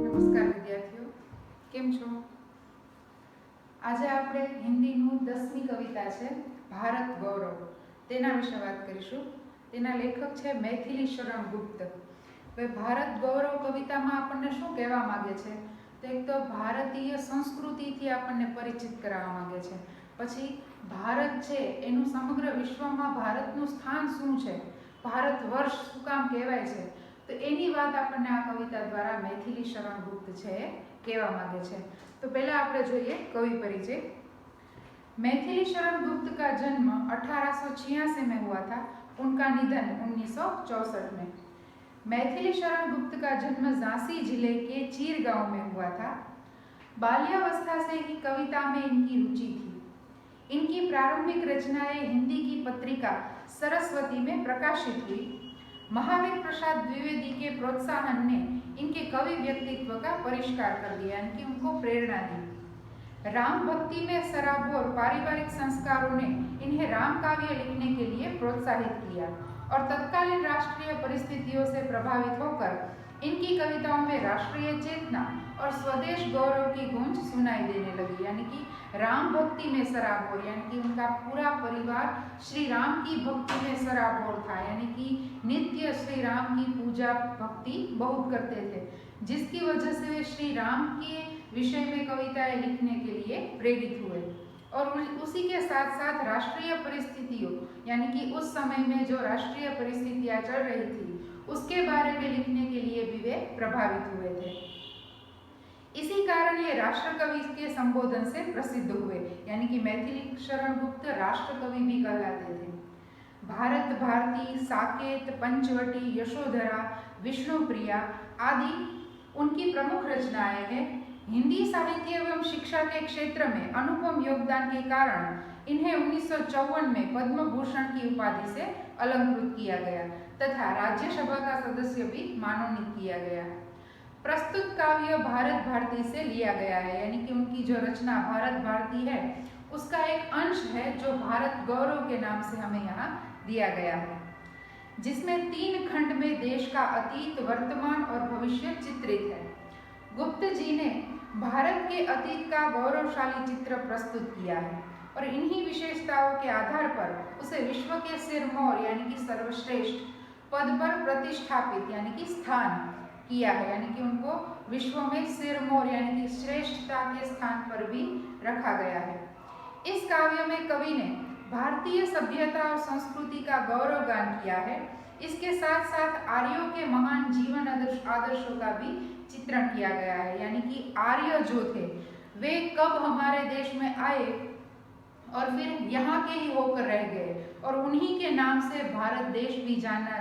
નમસ્કાર વિદ્યાર્થીઓ, કેમ છો? આજે આપણે હિન્દીનું 10મી કવિતા છે ભારત ગૌરવ, તેના વિશે વાત કરીશું. તેના લેખક છે મૈથિલી શરણ ગુપ્ત. હવે ભારત ગૌરવ કવિતામાં આપણને શું કહેવા માંગે છે? તો એક તો ભારતીય સંસ્કૃતિથી આપણને પરિચિત કરાવવા માંગે છે. પછી ભારત છે એનું સમગ્ર વિશ્વમાં ભારતનું સ્થાન શું છે, ભારત વર્ષ શું કામ કહેવાય છે, તો એની વાત આપણને આ કવિતા દ્વારા મૈથિલી શરણ ગુપ્ત છે કહેવા માંગે છે. तो पहला આપણે જોઈએ कवि परिचय. मैथिली शरण गुप्त का जन्म 1886 में हुआ था. उनका निधन 1964 में. मैथिली शरण गुप्त का जन्म झांसी जिले के चीर गांव में हुआ था. बाल्यावस्था से ही कविता में इनकी रुचि थी. इनकी प्रारंभिक रचनाएं हिंदी की पत्रिका सरस्वती में प्रकाशित हुई. महावीर प्रसाद द्विवेदी के प्रोत्साहन ने इनके कवि व्यक्तित्व का परिष्कार कर दिया, इनकी उनको प्रेरणा दी. राम भक्ति में सराबोर पारिवारिक संस्कारों ने इन्हें राम काव्य लिखने के लिए प्रोत्साहित किया और तत्कालीन राष्ट्रीय परिस्थितियों से प्रभावित होकर इनकी कविताओं में राष्ट्रीय चेतना और स्वदेश गौरव की गूंज सुनाई देने लगी. यानी कि राम भक्ति में सराबोर, यानी कि उनका पूरा परिवार श्री राम की भक्ति में सराबोर था, यानी कि नित्य श्री राम की पूजा भक्ति बहुत करते थे, जिसकी वजह से वे श्री राम के विषय में कविताएं लिखने के लिए प्रेरित हुए. और उसी के साथ साथ राष्ट्रीय परिस्थितियों, यानी कि उस समय में जो राष्ट्रीय परिस्थितियां चल रही थी उसके बारे में लिखने के लिए भी वे प्रभावित हुए थे. इसी कारण ये राष्ट्र कवि के संबोधन से प्रसिद्ध हुए, यानी कि मैथिली शरण गुप्त राष्ट्र कवि भी कहलाते थे. भारत भारती, साकेत, पंचवटी, यशोधरा, विष्णुप्रिया आदि उनकी प्रमुख रचनाएं हैं. हिंदी साहित्य एवं शिक्षा के क्षेत्र में अनुपम योगदान के कारण इन्हें 1954 में पद्म भूषण की उपाधि से अलंकृत किया गया तथा राज्यसभा का सदस्य भी मनोनीत किया गया. प्रस्तुत काव्य भारत भारती से लिया गया है, यानी कि उनकी जो रचना भारत भारती है उसका एक अंश है जो भारत गौरव के नाम से हमें यहाँ दिया गया है, जिसमें 3 खंड में देश का अतीत, वर्तमान और भविष्य चित्रित है. गुप्त जी ने भारत के अतीत का गौरवशाली चित्र प्रस्तुत किया है और इन्हीं विशेषताओं के आधार पर उसे विश्व के सिरमौर यानी कि सर्वश्रेष्ठ पद पर प्रतिष्ठापित यानी कि स्थान किया है, यानी कि उनको विश्व में सिरमौर यानी कि श्रेष्ठता के स्थान पर भी रखा गया है. इस काव्य में कवि ने भारतीय सभ्यता और संस्कृति का गौरव गान किया है. इसके साथ साथ आर्यों के महान जीवन आदर्शों का भी चित्रण किया गया है, यानी कि आर्य जो थे वे कब हमारे देश में आए और फिर यहाँ के ही होकर रह गए और उन्हीं के नाम से भारत देश भी जाना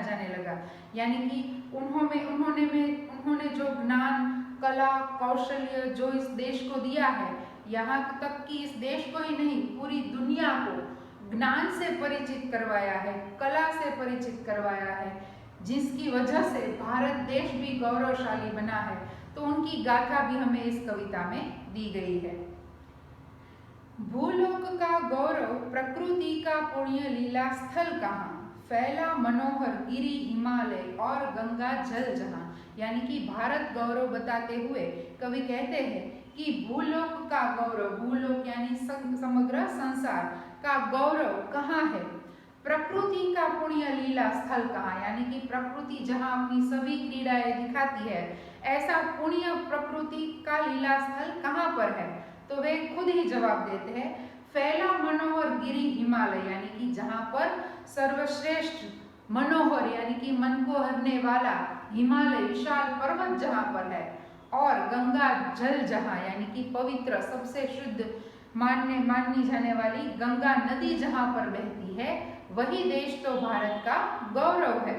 जाने लगा. यानी कि उन्होंने जो ज्ञान, कला, कौशल्य जो इस देश को दिया है, यहाँ तक कि इस देश को ही नहीं पूरी दुनिया को ज्ञान से परिचित करवाया है, कला से परिचित करवाया है, जिसकी वजह से भारत देश भी गौरवशाली बना है. तो उनकी गाथा भी हमें इस कविता में दी गई है. भूलोक का गौरव प्रकृति का पुण्य लीला स्थल कहाँ, फैला मनोहर गिरी हिमालय और गंगा जल जहाँ. यानी कि भारत गौरव बताते हुए कवि कहते हैं कि भूलोक का गौरव, भूलोक यानी समग्र संसार का गौरव कहाँ है, प्रकृति का पुण्य लीला स्थल कहाँ, यानी कि प्रकृति जहाँ अपनी सभी क्रीड़ाएं दिखाती है ऐसा पुण्य प्रकृति का लीला स्थल कहाँ पर है. तो वे खुद ही जवाब देते हैं, फैला मनोहर गिरी हिमालय, यानी कि जहाँ पर सर्वश्रेष्ठ मनोहर यानी कि मन को हरने वाला हिमालय विशाल पर्वत जहाँ पर है और गंगा जल जहाँ यानी कि पवित्र सबसे शुद्ध मानी जाने वाली गंगा नदी जहाँ पर बहती है वही देश तो भारत का गौरव है.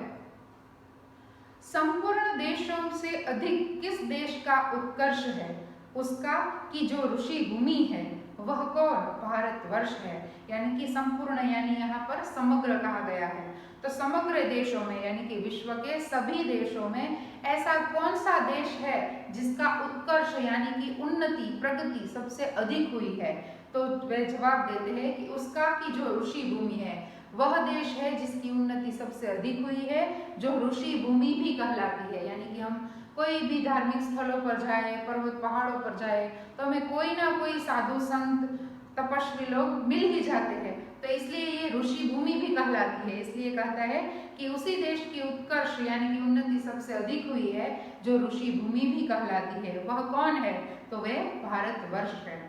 संपूर्ण देशों से अधिक किस देश का उत्कर्ष है, उसका कि जो ऋषि भूमि है वह कौन, भारतवर्ष है. यानी कि संपूर्ण यानी यहाँ पर समग्र कहा गया है. तो समग्र देशों में यानी कि विश्व के सभी देशों में ऐसा कौन सा देश है जिसका उत्कर्ष यानी कि उन्नति, प्रगति सबसे अधिक हुई है. तो वे जवाब देते हैं कि उसका कि जो ऋषि भूमि है वह देश है जिसकी उन्नति सबसे अधिक हुई है, जो ऋषि भूमि भी कहलाती है. हम कोई भी धार्मिक स्थलों पर जाए, पर्वत पहाड़ों पर जाए, तो हमें कोई ना कोई साधु संत तपस्वी लोग मिल ही जाते हैं। तो इसलिए ये ऋषि भूमि भी कहलाती है। इसलिए कहता है कि उसी देश की उत्कर्ष यानी कि उन्नति सबसे अधिक हुई है जो ऋषि भूमि भी कहलाती है। वह कौन है? तो वह भारतवर्ष है।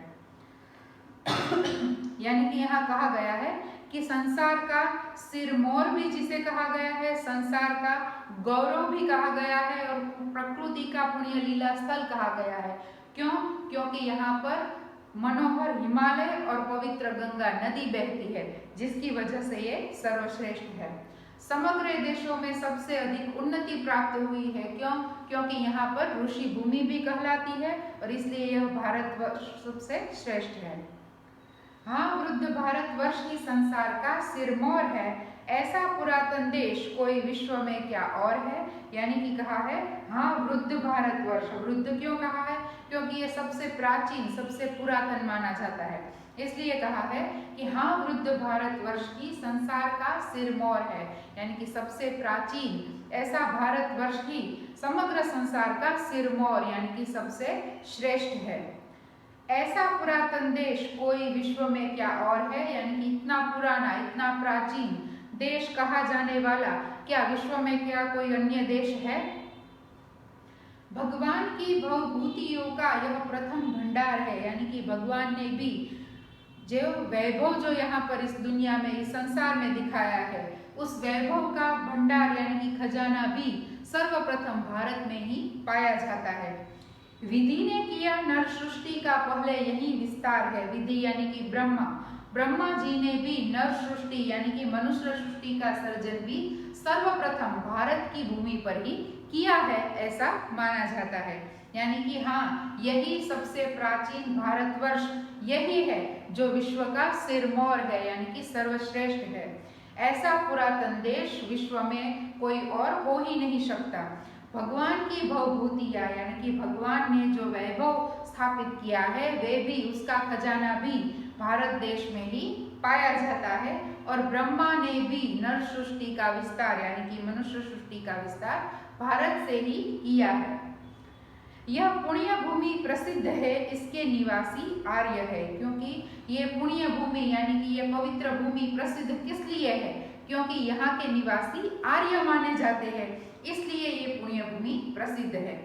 यानी कि यहाँ कहा गया है कि संसार का सिरमौर भी जिसे कहा गया है, संसार का गौरव भी कहा गया है और प्रकृति का पुण्य लीला स्थल कहा गया है। क्यों? क्योंकि यहाँ पर मनोहर हिमालय और पवित्र गंगा नदी बहती है, जिसकी वजह से ये सर्वश्रेष्ठ है। समग्र देशों में सबसे अधिक उन्नति प्राप्त हुई है। क्यों? क्योंकि यहाँ पर ऋषि भूमि भी कहलाती है और इसलिए यह भारतवर्ष सबसे श्रेष्ठ है। हाँ, वृद्ध भारतवर्ष ही संसार का सिरमौर है, ऐसा पुरातन देश कोई विश्व में क्या और है। यानी कि कहा है हाँ वृद्ध भारतवर्ष। वृद्ध क्यों कहा है? क्योंकि ये सबसे प्राचीन, सबसे पुरातन माना जाता है, इसलिए कहा है कि हाँ वृद्ध भारतवर्ष ही संसार का सिरमौर है, यानी कि सबसे प्राचीन ऐसा भारतवर्ष ही समग्र संसार का सिरमौर यानी कि सबसे श्रेष्ठ है। ऐसा पुरातन देश कोई विश्व में क्या और है, यानी कि इतना पुराना, इतना प्राचीन देश कहा जाने वाला क्या विश्व में क्या कोई अन्य देश है? भगवान की भवभूतियों का यह प्रथम भंडार है, यानी कि भगवान ने भी जो वैभव जो यहाँ पर इस दुनिया में, इस संसार में दिखाया है, उस वैभव का भंडार यानी कि खजाना भी सर्वप्रथम भारत में ही पाया जाता है। विधि ने किया नर सृष्टि का पहले यही विस्तार है। विधि यानी कि ब्रह्मा जी ने भी नर सृष्टि यानी कि मनुष्य सृष्टि का सर्जन भी सर्वप्रथम भारत की भूमि पर ही किया है, ऐसा माना जाता है। यानी कि हाँ, यही सबसे प्राचीन भारतवर्ष यही है जो विश्व का सिरमौर है, यानी कि सर्वश्रेष्ठ है। ऐसा पुरातन देश विश्व में कोई और हो ही नहीं सकता। भगवान की भवभूतियाँ यानी कि भगवान ने जो वैभव स्थापित किया है, वे भी, उसका खजाना भी भारत देश में ही पाया जाता है। और ब्रह्मा ने भी नर सृष्टि का विस्तार यानी कि मनुष्य सृष्टि का विस्तार भारत से ही किया है। यह पुण्य भूमि प्रसिद्ध है, इसके निवासी आर्य है। क्योंकि ये पुण्य भूमि यानी कि ये पवित्र भूमि प्रसिद्ध किस लिए है? क्योंकि यहाँ के निवासी आर्य माने जाते हैं, इसलिए ये पुण्य भूमि प्रसिद्ध है।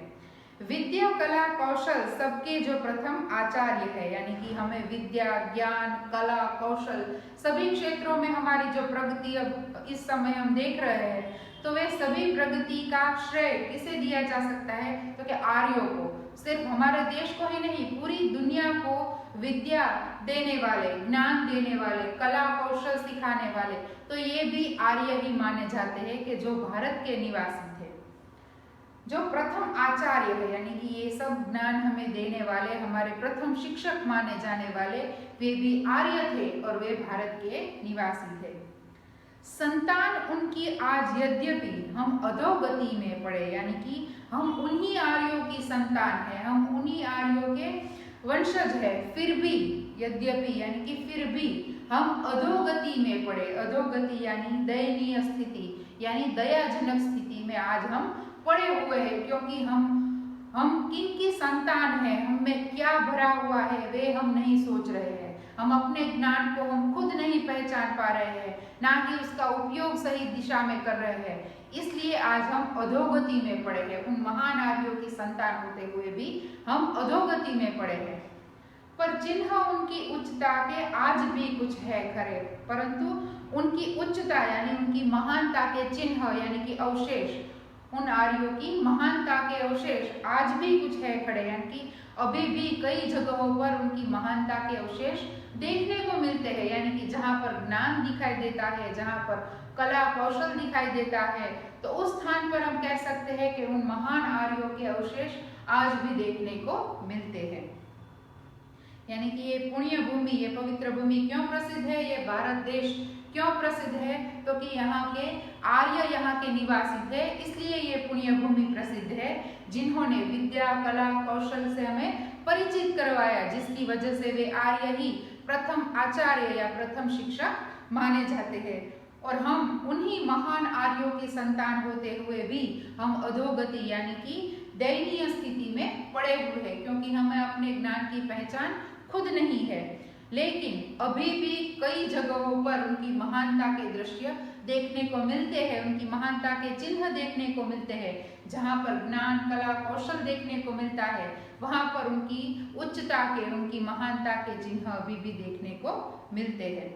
विद्या, कला, कौशल सबके जो प्रथम आचार्य है, यानी कि हमें विद्या, ज्ञान, कला, कौशल सभी क्षेत्रों में हमारी जो प्रगति अब इस समय हम देख रहे हैं, तो वे सभी प्रगति का श्रेय किसे दिया जा सकता है? तो क्या आर्यों को। सिर्फ हमारे देश को ही नहीं, पूरी दुनिया को विद्या देने वाले, ज्ञान देने वाले, कला कौशल सिखाने वाले, तो ये भी आर्य ही माने जाते हैं कि जो भारत के निवासी थे। जो प्रथम आचार्य है यानी कि ये सब ज्ञान हमें देने वाले, हमारे प्रथम शिक्षक माने जाने वाले, वे भी आर्य थे और वे भारत के निवासी थे। संतान उनकी आज यद्यपि हम अधोगति में पड़े, यानी कि हम उन्हीं आर्यों की संतान है, हम उन्हीं आर्यों के वंशज है, फिर भी यद्यपि यानी कि फिर भी हम अधोगति में पड़े। अधोगति यानी दयनीय स्थिति, यानी दयाजनक स्थिति में आज हम पड़े हुए हैं, क्योंकि हम किन की संतान हैं, हम में क्या भरा हुआ है वे हम नहीं सोच रहे हैं। हम अपने ज्ञान को हम खुद नहीं पहचान पा रहे हैं, ना कि उसका उपयोग सही दिशा में कर रहे हैं, इसलिए आज हम अधोगति में पड़े हैं। उन महान आर्यों की संतान होते हुए भी हम अधोगति में पड़े हैं। पर चिन्ह उनकी उच्चता के आज भी कुछ है खरे, परंतु उनकी उच्चता यानी उनकी महानता के चिन्ह यानी कि अवशेष, उन आर्यों की महानता के अवशेष आज भी कुछ है खड़े, यानी कि अभी भी कई जगहों पर उनकी महानता के अवशेष देखने को मिलते हैं। यानी कि जहाँ पर ज्ञान दिखाई देता है, जहाँ पर कला कौशल दिखाई देता है, तो उस स्थान पर हम कह सकते हैं कि उन महान आर्यों के अवशेष आज भी देखने को मिलते हैं। यानी कि ये पुण्य भूमि, ये पवित्र भूमि क्यों प्रसिद्ध है, ये भारत देश क्यों प्रसिद्ध है? तो कि यहाँ के आर्य यहाँ के निवासी थे, इसलिए ये पुण्य भूमि प्रसिद्ध है, जिन्होंने विद्या, कला, कौशल से हमें परिचित करवाया, जिसकी वजह से वे आर्य ही प्रथम आचार्य या प्रथम शिक्षक माने जाते हैं। और हम उन्हीं महान आर्यों के संतान होते हुए भी हम अधोगति यानी कि दयनीय स्थिति में पड़े हुए हैं, क्योंकि हमें अपने ज्ञान की पहचान खुद नहीं है। लेकिन अभी भी कई जगहों पर उनकी महानता के दृश्य देखने को मिलते हैं, उनकी महानता के चिन्ह देखने को मिलते हैं। जहाँ पर ज्ञान, कला, कौशल देखने को मिलता है, वहाँ पर उनकी उच्चता के, उनकी महानता के चिन्ह अभी भी देखने को मिलते हैं।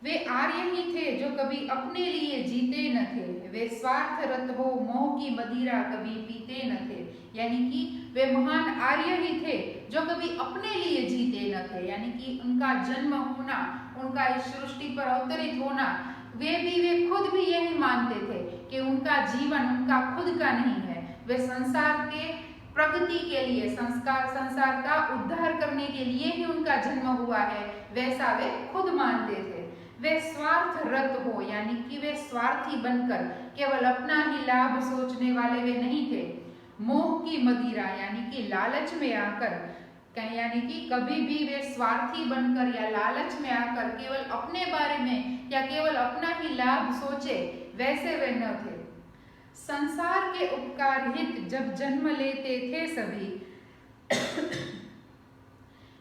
वे आर्य ही थे जो कभी अपने लिए जीते न थे, वे स्वार्थ रत हो मोह की मदिरा कभी पीते न थे। यानी कि वे महान आर्य ही थे जो कभी अपने लिए जीते न थे, यानी कि उनका जन्म होना, उनका इस सृष्टि पर अवतरित होना, वे खुद भी यही मानते थे कि उनका जीवन उनका खुद का नहीं है। वे संसार के प्रगति के लिए, संसार का उद्धार करने के लिए ही उनका जन्म हुआ है, वैसा वे खुद मानते थे। वे स्वार्थ रत हो, यानी कि वे स्वार्थी बनकर केवल अपना ही लाभ सोचने वाले वे नहीं थे। मोह की मदिरा यानी कि लालच में आकर, यानी कि कभी भी वे स्वार्थी बनकर या लालच में आकर केवल अपने बारे में या केवल अपना ही लाभ सोचे, वैसे वे न थे। संसार के उपकार हित जब जन्म लेते थे सभी,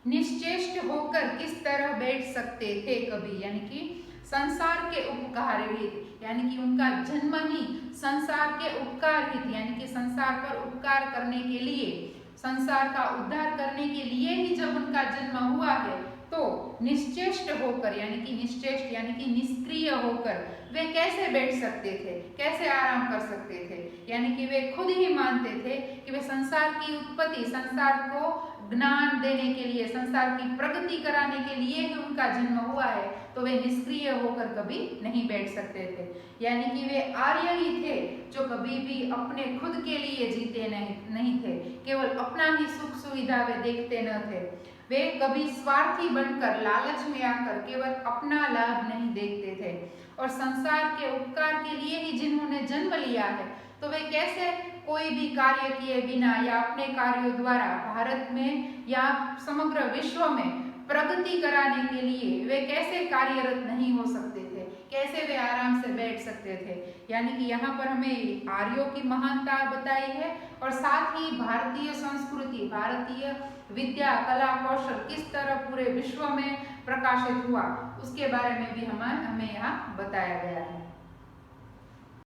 निश्चेष्ट होकर किस तरह बैठ सकते थे कभी। यानी कि संसार के उपकार हित, यानी कि उनका जन्म ही संसार के उपकार हित, यानी कि संसार पर उपकार करने के लिए, संसार का उद्धार करने के लिए ही जब उनका जन्म हुआ है, तो निश्चेष्ट होकर, यानी कि निश्चेष्ट यानी कि निष्क्रिय होकर वे कैसे बैठ सकते थे, कैसे आराम कर सकते थे। यानी कि वे खुद ही मानते थे कि वे संसार की उत्पत्ति, संसार को ज्ञान देने के लिए, संसार की प्रगति कराने के लिए ही उनका जन्म हुआ है, तो वे निष्क्रिय होकर कभी नहीं बैठ सकते थे। यानी कि वे आर्य ही थे जो कभी भी अपने खुद के लिए जीते नहीं थे, केवल अपना ही सुख सुविधा वे देखते न थे। वे कभी स्वार्थी बनकर, लालच में आकर केवल अपना लाभ नहीं देखते थे। और संसार के उपकार के लिए ही जिन्होंने जन्म लिया है, तो वे कैसे कोई भी कार्य किए बिना या अपने कार्यों द्वारा भारत में या समग्र विश्व में प्रगति कराने के लिए वे कैसे कार्यरत नहीं हो सकते थे, कैसे वे आराम से बैठ सकते थे। यानी कि यहाँ पर हमें आर्यों की महानता बताई है और साथ ही भारतीय संस्कृति, भारतीय विद्या, कला, कौशल किस तरह पूरे विश्व में प्रकाशित हुआ, उसके बारे में भी हमें यहाँ बताया गया है।